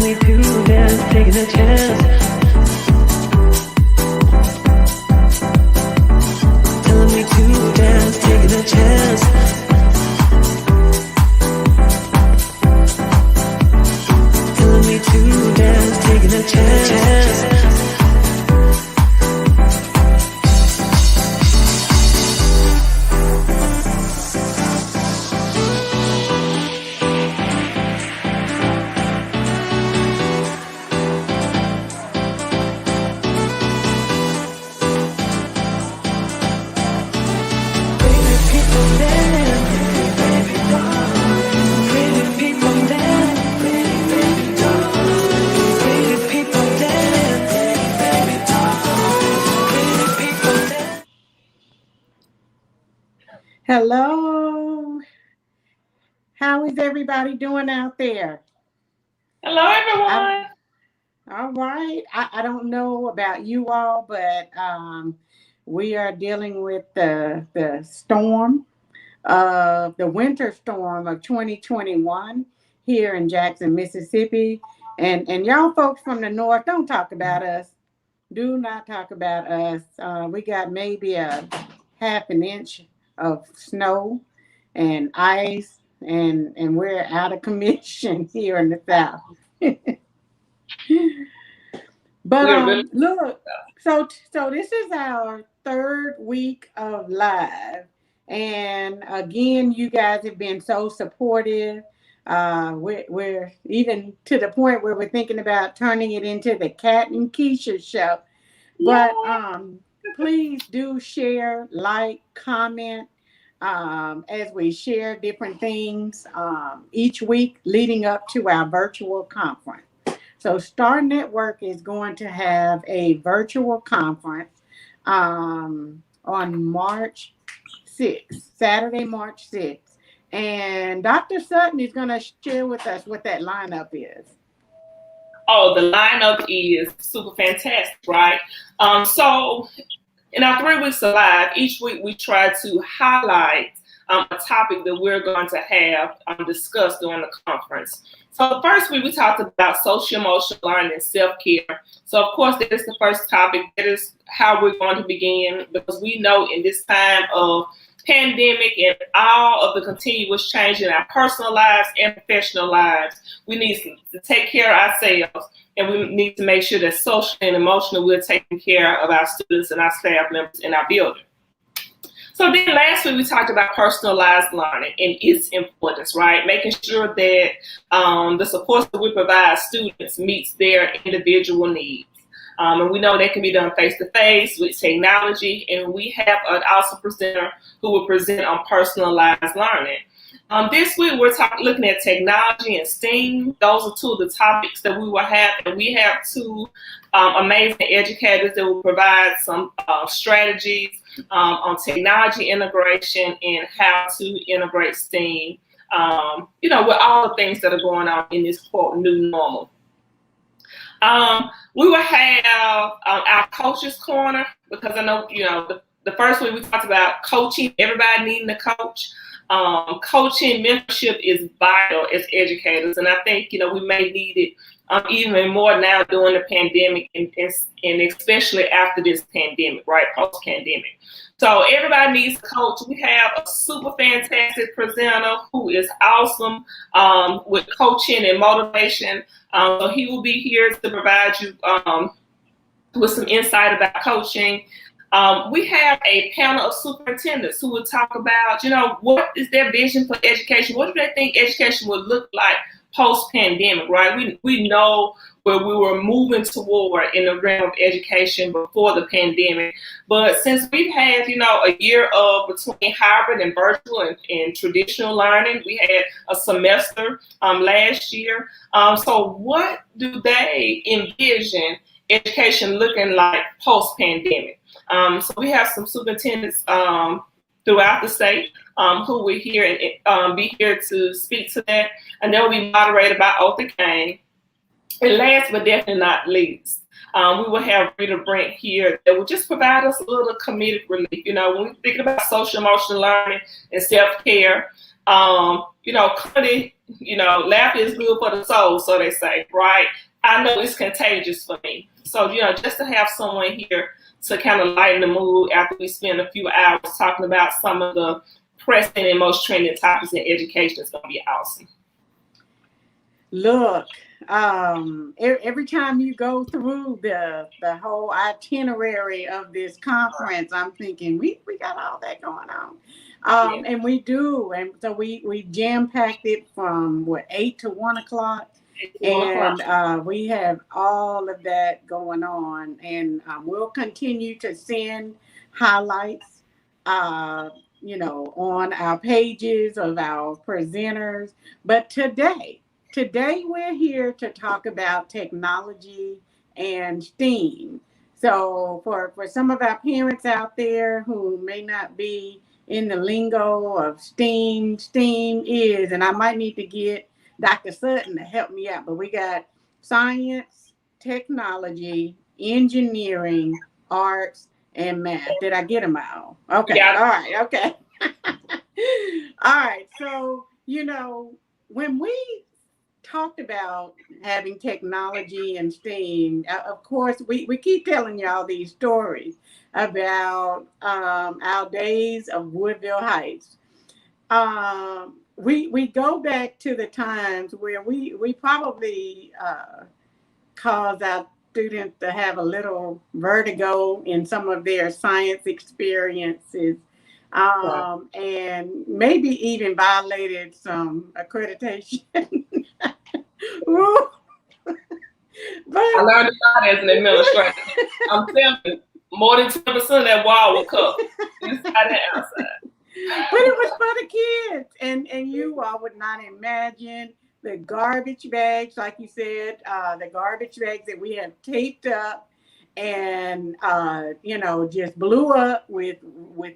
me to dance, taking a chance. Telling me to dance, taking a chance. Telling me to dance, taking a chance. Hello. How is everybody doing out there? Hello, everyone. All right. I don't know about you all, but we are dealing with the storm the winter storm of 2021 here in Jackson, Mississippi. And y'all folks from the north, don't talk about us. Do not talk about us. We got maybe a half an inch of snow and ice, and we're out of commission here in the south. But look, so this is our third week of live, and again, you guys have been so supportive. We're even to the point where we're thinking about turning it into the Cat and Keisha show. But please do share, like, comment as we share different things each week leading up to our virtual conference. So Star Network is going to have a virtual conference on March 6th, Saturday, March 6th. And Dr. Sutton is going to share with us what that lineup is. Oh, the lineup is super fantastic, right? So in our 3 weeks of live, each week we try to highlight a topic that we're going to have discussed during the conference. So the first week we talked about social emotional learning and self-care. So of course that is the first topic. That is how we're going to begin, because we know in this time of pandemic and all of the continuous change in our personal lives and professional lives, we need to take care of ourselves, and we need to make sure that socially and emotionally we're taking care of our students and our staff members in our building. So then last week we talked about personalized learning and its importance, right? Making sure that the supports that we provide students meets their individual needs. And we know that can be done face-to-face with technology. And we have an awesome presenter who will present on personalized learning. This week we're looking at technology and STEAM. Those are two of the topics that we will have. And we have two amazing educators that will provide some strategies on technology integration and how to integrate STEAM, with all the things that are going on in this quote new normal. We will have our coaches corner, because I know, the first week we talked about coaching, everybody needing a coach. Coaching mentorship is vital as educators, and I think we may need it even more now during the pandemic, and especially after this pandemic, right, post-pandemic. So everybody needs a coach. We have a super fantastic presenter who is awesome with coaching and motivation. So he will be here to provide you with some insight about coaching. We have a panel of superintendents who will talk about, what is their vision for education? What do they think education would look like post-pandemic, right? We know where we were moving toward in the realm of education before the pandemic. But since we've had, a year of between hybrid and virtual and traditional learning, we had a semester last year. So what do they envision education looking like post-pandemic? So we have some superintendents throughout the state who will be here to speak to that, and they'll be moderated by Otha Kane. And last but definitely not least, we will have Rita Brent here that will just provide us a little comedic relief. When we're thinking about social emotional learning and self-care, Comedy, laughter is good for the soul, so they say, right? I know it's contagious for me. So, just to have someone here to kind of lighten the mood after we spend a few hours talking about some of the pressing and most trending topics in education is going to be awesome. Look, every time you go through the whole itinerary of this conference, I'm thinking we got all that going on. And we do. And so we jam-packed it from 8 to 1 o'clock. And we have all of that going on. And we'll continue to send highlights, on our pages of our presenters. But today we're here to talk about technology and STEAM. So for some of our parents out there who may not be in the lingo of STEAM is, and I might need to get Dr. Sutton to help me out, but we got science, technology, engineering, arts, and math. Did I get them all? Okay. Yeah. All right. Okay. All right. So, when we talked about having technology and STEAM, of course, we keep telling y'all these stories about our days of Woodville Heights. We go back to the times where we probably caused our students to have a little vertigo in some of their science experiences, and maybe even violated some accreditation. But I learned a lot as an administrator. I'm telling you, more than 10% of that wall will cover inside and outside. But it was for the kids, and you all would not imagine the garbage bags, like you said, the garbage bags that we have taped up and just blew up with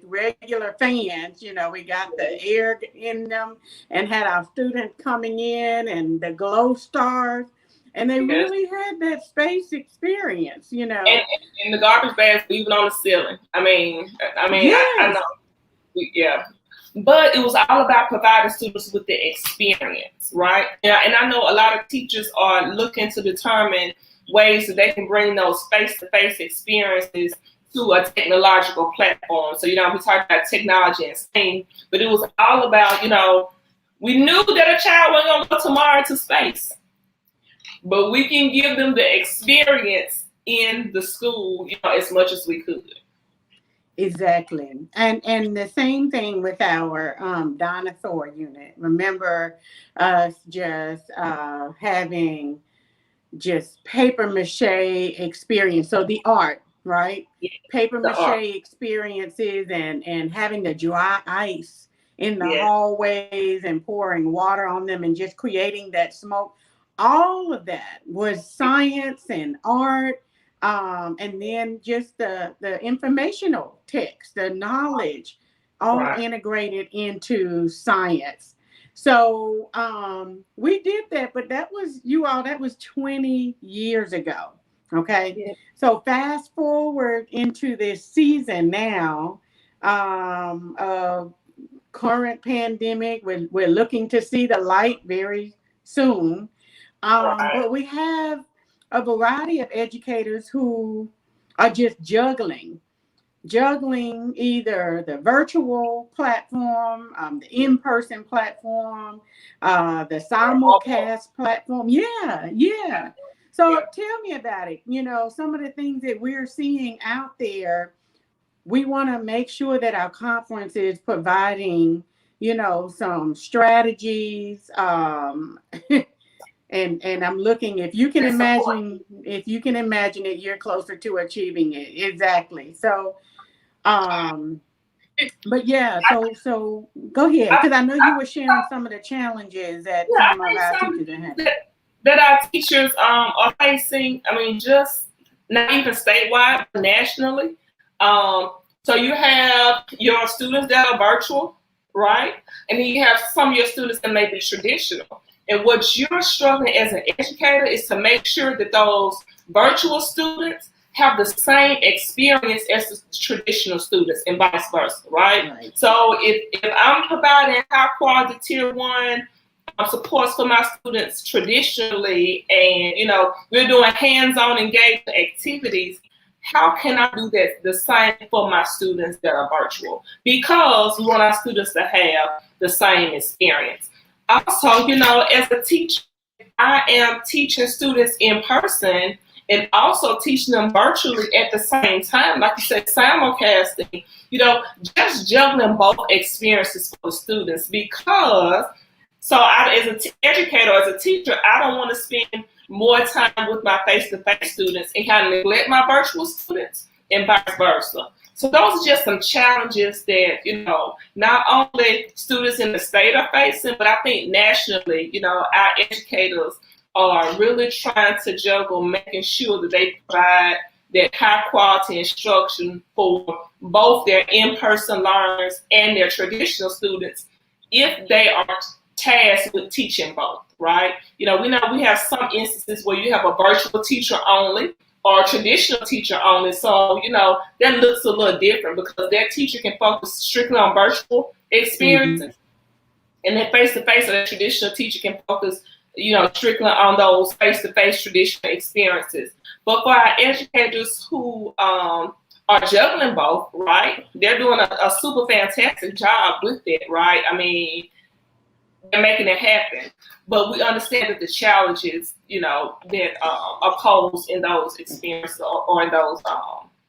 regular fans. We got the air in them and had our students coming in and the glow stars. And they really had that space experience, And the garbage bags even on the ceiling. I mean, yes. I know. Yeah. But it was all about providing students with the experience, right? And I know a lot of teachers are looking to determine ways that they can bring those face-to-face experiences to a technological platform. So, we talked about technology and STEAM, but it was all about, we knew that a child wasn't going to go tomorrow to space. But we can give them the experience in the school, as much as we could. Exactly. And the same thing with our Dinosaur unit. Remember us just having just paper mache experience. So the art, right? Yeah, paper mache experiences and having the dry ice in the hallways and pouring water on them and just creating that smoke. All of that was science and art, and then just the informational text, the knowledge, all integrated into science. So we did that, but that was 20 years ago. Okay. Yeah. So fast forward into this season now of current pandemic. We're looking to see the light very soon. But we have a variety of educators who are just juggling either the virtual platform, the in-person platform, the simulcast platform. Yeah. So tell me about it. Some of the things that we're seeing out there, we want to make sure that our conference is providing, some strategies, And I'm looking, if you can imagine it, you're closer to achieving it. Exactly. So, but yeah, so go ahead, because I know you were sharing some of the challenges that some of our teachers are having. That our teachers are facing, just not even statewide, but nationally. So you have your students that are virtual, right? And then you have some of your students that may be traditional. And what you're struggling as an educator is to make sure that those virtual students have the same experience as the traditional students and vice versa, right? So if I'm providing high quality tier one supports for my students traditionally, and we're doing hands-on engagement activities, how can I do that the same for my students that are virtual? Because we want our students to have the same experience. Also, as a teacher, I am teaching students in person and also teaching them virtually at the same time. Like you said, simulcasting, just juggling both experiences for the students, because as an educator, as a teacher, I don't want to spend more time with my face-to-face students and kind of neglect my virtual students and vice versa. So those are just some challenges that, not only students in the state are facing, but I think nationally, our educators are really trying to juggle, making sure that they provide that high quality instruction for both their in-person learners and their traditional students if they are tasked with teaching both, right? We know we have some instances where you have a virtual teacher only or a traditional teacher only. So, that looks a little different because that teacher can focus strictly on virtual experiences. And then face-to-face, or that traditional teacher can focus, strictly on those face-to-face traditional experiences. But for our educators who are juggling both, right, they're doing a super fantastic job with it, right? I mean, they're making it happen. But we understand that the challenges, that are posed in those experiences or in those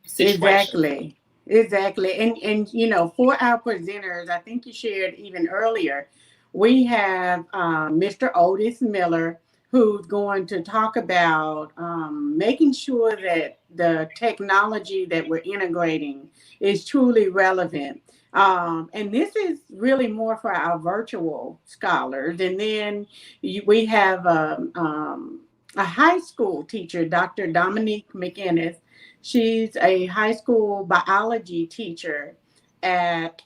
situations. Exactly. And for our presenters, I think you shared even earlier, we have Mr. Otis Miller, who's going to talk about making sure that the technology that we're integrating is truly relevant. And this is really more for our virtual scholars. And then we have a high school teacher, Dr. Dominique McInnes. She's a high school biology teacher at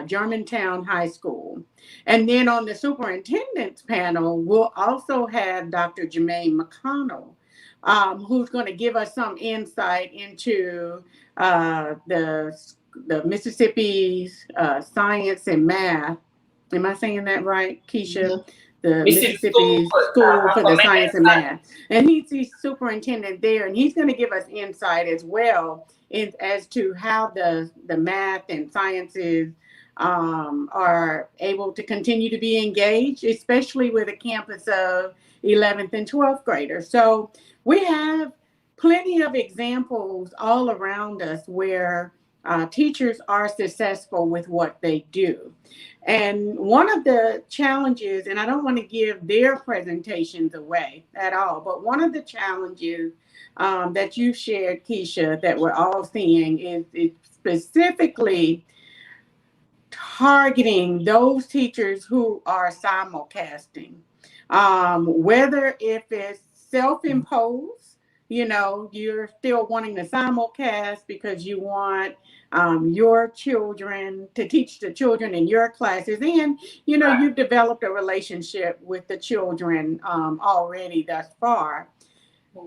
Germantown High School. And then on the superintendent's panel, we'll also have Dr. Jermaine McConnell, who's going to give us some insight into the Mississippi's science and math. Am I saying that right, Keisha? The Mississippi School for the Science and Math. And he's the superintendent there, and he's going to give us insight as well as to how the math and sciences are able to continue to be engaged, especially with a campus of 11th and 12th graders. So we have plenty of examples all around us where teachers are successful with what they do. And one of the challenges, and I don't want to give their presentations away at all, but one of the challenges that you shared, Keisha, that we're all seeing is specifically targeting those teachers who are simulcasting, whether if it's self-imposed, you're still wanting to simulcast because you want your children to teach the children in your classes, and you've developed a relationship with the children already thus far.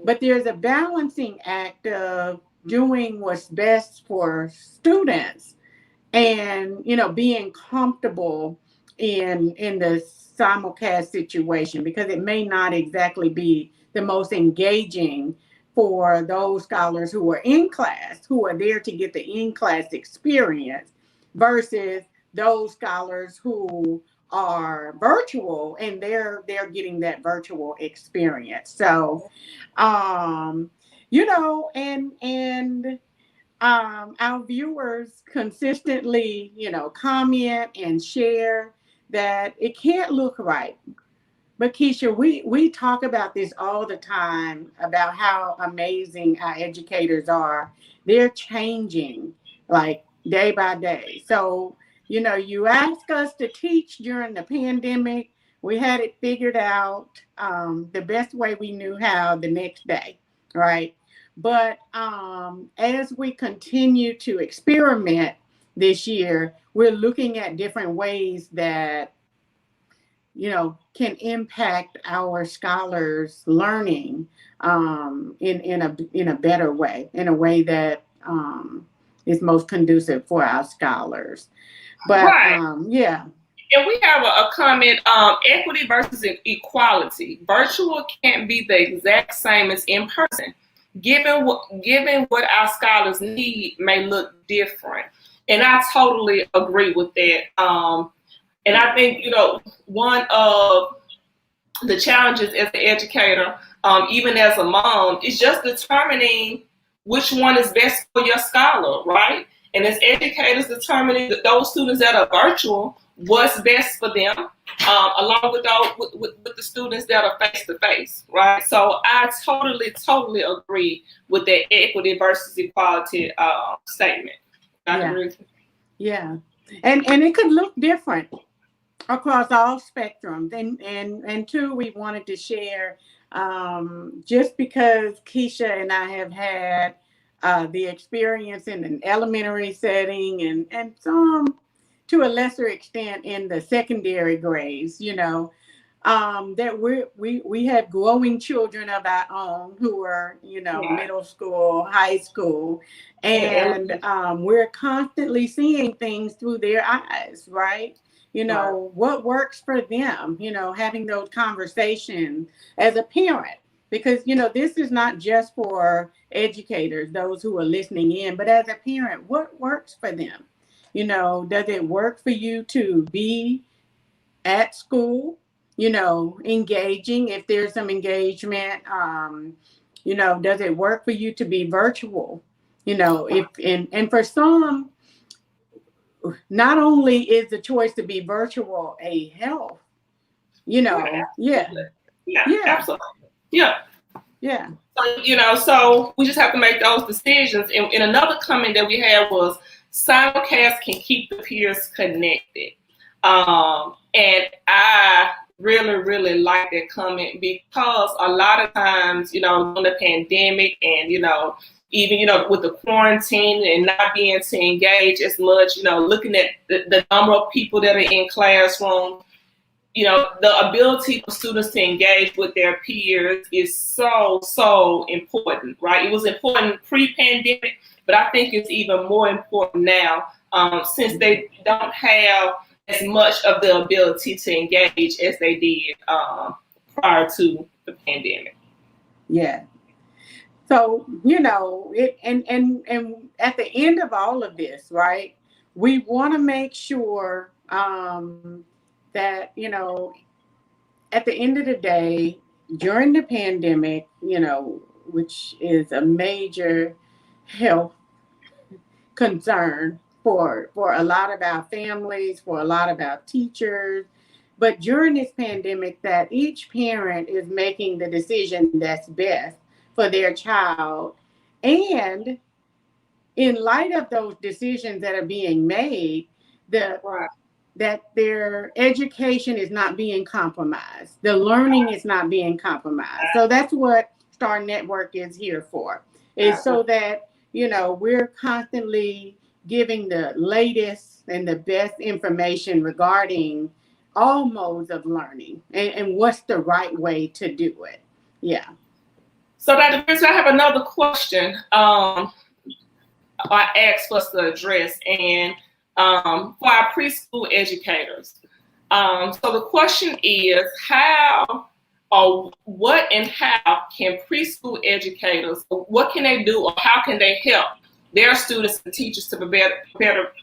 But there's a balancing act of doing what's best for students and being comfortable in the simulcast situation, because it may not exactly be the most engaging for those scholars who are in class, who are there to get the in-class experience, versus those scholars who are virtual and they're getting that virtual experience. So our viewers consistently comment and share that it can't look right. But Keisha, we talk about this all the time, about how amazing our educators are. They're changing like day by day. So, you ask us to teach during the pandemic. We had it figured out the best way we knew how the next day, right? But as we continue to experiment this year, we're looking at different ways that can impact our scholars' learning in a better way, in a way that is most conducive for our scholars. But Right. yeah. And we have a comment, equity versus equality. Virtual can't be the exact same as in person. Given what our scholars need may look different. And I totally agree with that. And I think, one of the challenges as an educator, even as a mom, is just determining which one is best for your scholar, right? And as educators, determining that those students that are virtual, what's best for them, along with the students that are face to face, right? So I totally agree with that equity versus equality statement. Yeah, and it could look different across all spectrums. And two, we wanted to share, just because Keisha and I have had the experience in an elementary setting and some to a lesser extent in the secondary grades, that we have growing children of our own who are, middle school, high school, and we're constantly seeing things through their eyes, right? What works for them, having those conversations as a parent, because, this is not just for educators, those who are listening in, but as a parent, what works for them? Does it work for you to be at school, engaging if there's some engagement? Does it work for you to be virtual? And for some, not only is the choice to be virtual a health, Yeah, absolutely. Yeah. So we just have to make those decisions. And another comment that we had was simulcast can keep the peers connected. And I really like that comment, because a lot of times, during the pandemic and, even, with the quarantine and not being to engage as much, looking at the number of people that are in classroom, the ability for students to engage with their peers is so important, right? It was important pre-pandemic, but I think it's even more important now, since they don't have as much of the ability to engage as they did prior to the pandemic. Yeah. So, and at the end of all of this, right, we want to make sure that, at the end of the day, during the pandemic, which is a major health concern for a lot of our families, for a lot of our teachers, but during this pandemic, that each parent is making the decision that's best for their child. And in light of those decisions that are being made, that their education is not being compromised. The learning is not being compromised. So that's what Star Network is here for, is so that, we're constantly giving the latest and the best information regarding all modes of learning and what's the right way to do it. Yeah. So Dr. Bridges, I have another question I asked us to address, and for our preschool educators. So the question is, how or what and how can preschool educators, what can they do or how can they help their students and teachers to better prepare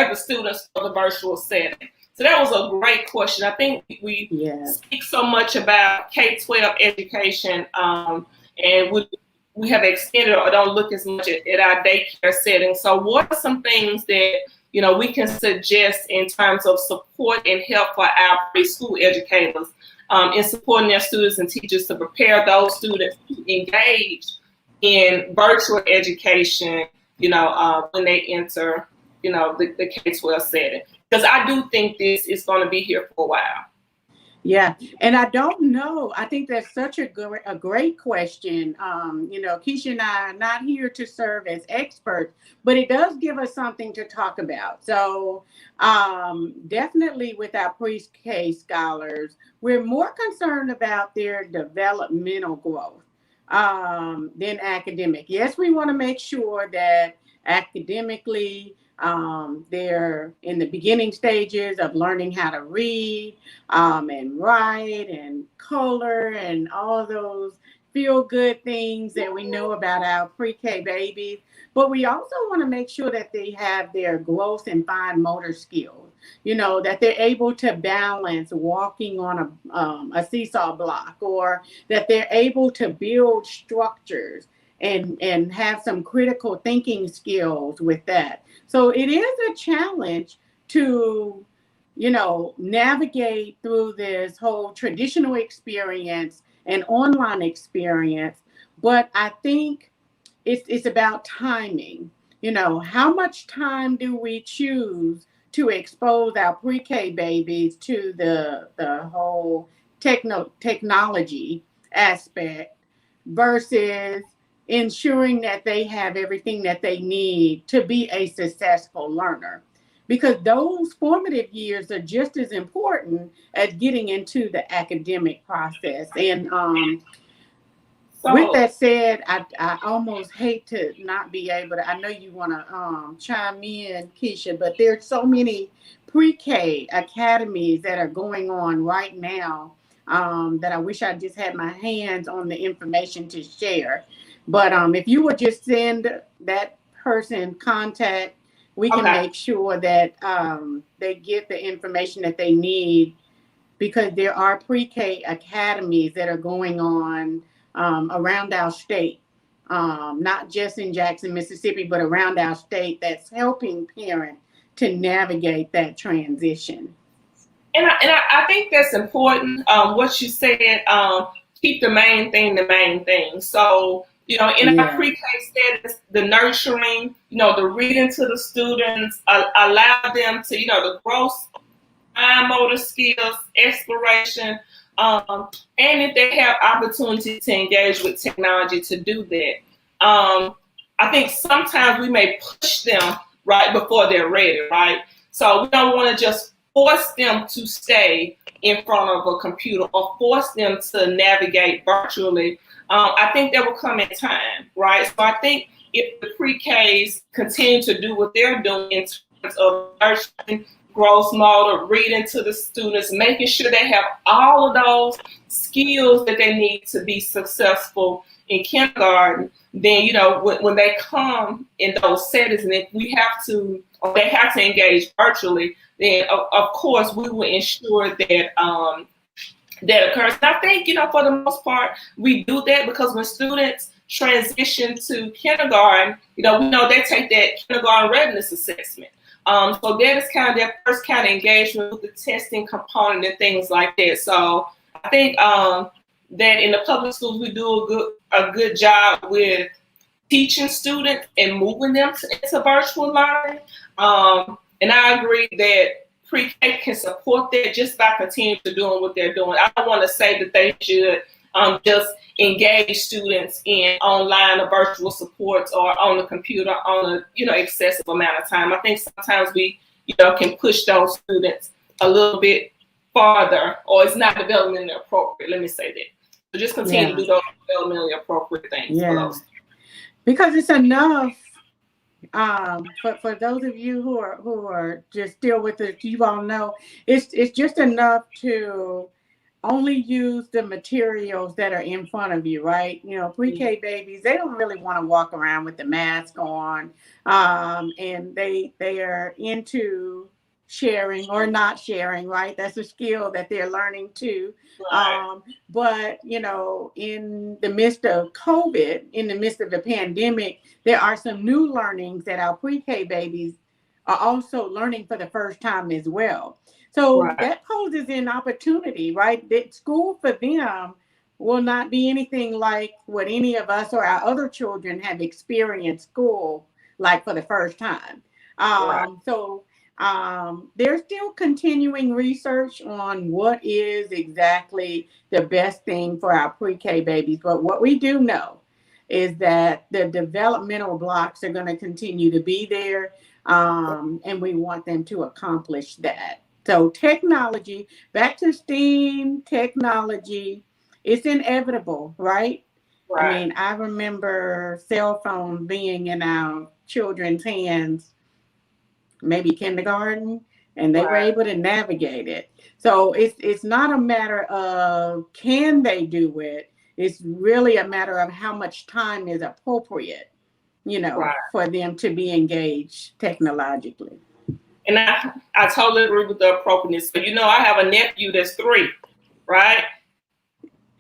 the students for the virtual setting? So that was a great question. I think we speak so much about K-12 education, and we have extended or don't look as much at our daycare setting. So what are some things that we can suggest in terms of support and help for our preschool educators in supporting their students and teachers to prepare those students to engage in virtual education, when they enter, the K-12 setting? Because I do think this is going to be here for a while. Yeah, and I don't know. I think that's such a great question. Keisha and I are not here to serve as experts, but it does give us something to talk about. So, definitely with our pre-K scholars, we're more concerned about their developmental growth than academic. Yes, we want to make sure that academically they're in the beginning stages of learning how to read and write and color and all those feel good things that we know about our pre-K babies. But we also want to make sure that they have their growth and fine motor skills, that they're able to balance walking on a seesaw block, or that they're able to build structures and have some critical thinking skills with that. So it is a challenge to navigate through this whole traditional experience and online experience. But I think it's about timing. How much time do we choose to expose our pre-K babies to the whole technology aspect versus ensuring that they have everything that they need to be a successful learner, because those formative years are just as important as getting into the academic process. And with So that said, I almost hate to not be able to. I know you want to chime in, Keisha, but there's so many pre-K academies that are going on right now that I wish I just had my hands on the information to share. But if you would just send that person contact, we can okay. make sure that they get the information that they need, because there are pre-K academies that are going on around our state, not just in Jackson, Mississippi, but around our state, that's helping parents to navigate that transition. And I think that's important. What you said, keep the main thing the main thing. So, in our Yeah, pre-K status, the nurturing, the reading to the students, allow them to, the growth, fine motor skills, exploration, and if they have opportunity to engage with technology to do that. I think sometimes we may push them right before they're ready, right? So we don't want to just force them to stay in front of a computer or force them to navigate virtually. I think that will come in time, right? So I think if the pre-Ks continue to do what they're doing in terms of nurturing growth motor, reading to the students, making sure they have all of those skills that they need to be successful in kindergarten, then when they come in those settings, and if we have to, or they have to engage virtually, then of course we will ensure that that occurs. And I think for the most part we do that, because when students transition to kindergarten, we know they take that kindergarten readiness assessment. So that is kind of their first kind of engagement with the testing component and things like that. So I think that in the public schools we do a good job with teaching students and moving them into virtual learning. And I agree that pre-K can support that just by continuing to doing what they're doing. I don't want to say that they should just engage students in online or virtual supports or on the computer on a excessive amount of time. I think sometimes we can push those students a little bit farther, or it's not developmentally appropriate. Let me say that. So just continue to yeah, do those developmentally appropriate things for yeah. those. Because it's enough. For those of you who are just still with us, you all know it's just enough to only use the materials that are in front of you, right? Pre-K babies, they don't really want to walk around with the mask on, and they are into sharing or not sharing, right? That's a skill that they're learning too. Right. But in the midst of COVID, in the midst of the pandemic, there are some new learnings that our pre-K babies are also learning for the first time as well. So Right. that poses an opportunity, right? That school for them will not be anything like what any of us or our other children have experienced school like for the first time. Right. So There's still continuing research on what is exactly the best thing for our pre-K babies. But what we do know is that the developmental blocks are going to continue to be there, and we want them to accomplish that. So technology, back to STEAM, technology, it's inevitable, right? I Right. mean, I remember cell phones being in our children's hands, maybe kindergarten, and they were Right. able to navigate it. So it's not a matter of can they do it. It's really a matter of how much time is appropriate, Right. for them to be engaged technologically. And I totally agree with the appropriateness. So, I have a nephew that's 3, right?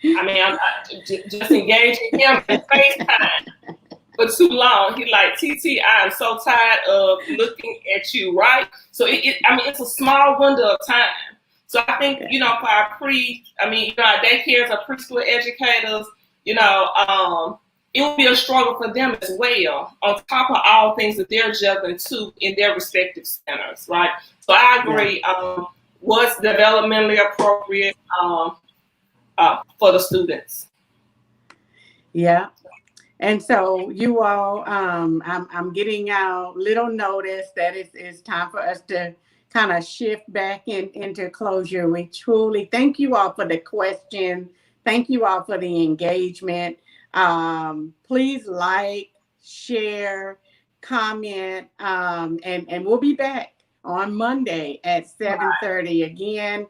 I mean, I'm just engaging him in FaceTime for too long. He like, TT, I am so tired of looking at you, right? So it's a small window of time. So I think, for our our daycares or preschool educators, it will be a struggle for them as well, on top of all things that they're juggling too in their respective centers, right? So I agree. What's developmentally appropriate for the students? Yeah. And so you all, I'm getting out little notice that it's time for us to kind of shift back into closure. We truly thank you all for the question. Thank you all for the engagement. Please like, share, comment, and we'll be back on Monday at 7:30 again.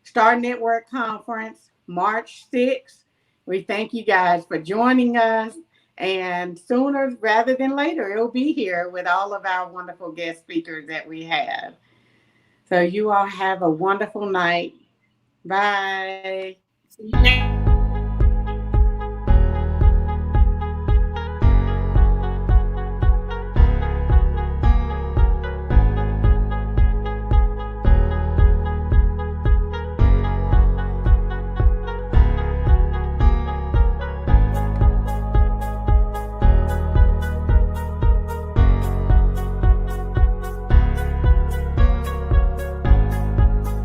Star Network Conference, March 6th. We thank you guys for joining us. And sooner rather than later, it'll be here with all of our wonderful guest speakers that we have. So you all have a wonderful night. Bye. See you next